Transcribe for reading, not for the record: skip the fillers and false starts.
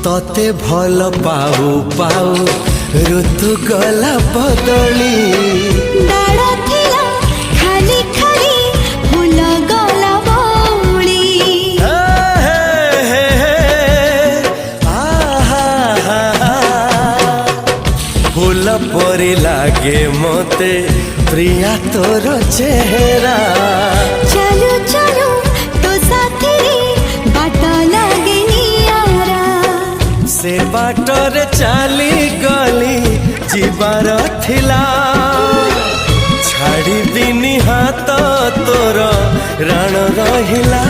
तते भल पाऊ पाऊ ऋतु गला बदली डाळ थिला खाली खाली फूल गला बौली फूल परी लागे मते प्रिया तोर चेहरा चलो चलो तो साथी बाट लागे नियारा से बाटर चली गली जीवार थिला छाड़ी दिनी हाथ तोर राण रहिला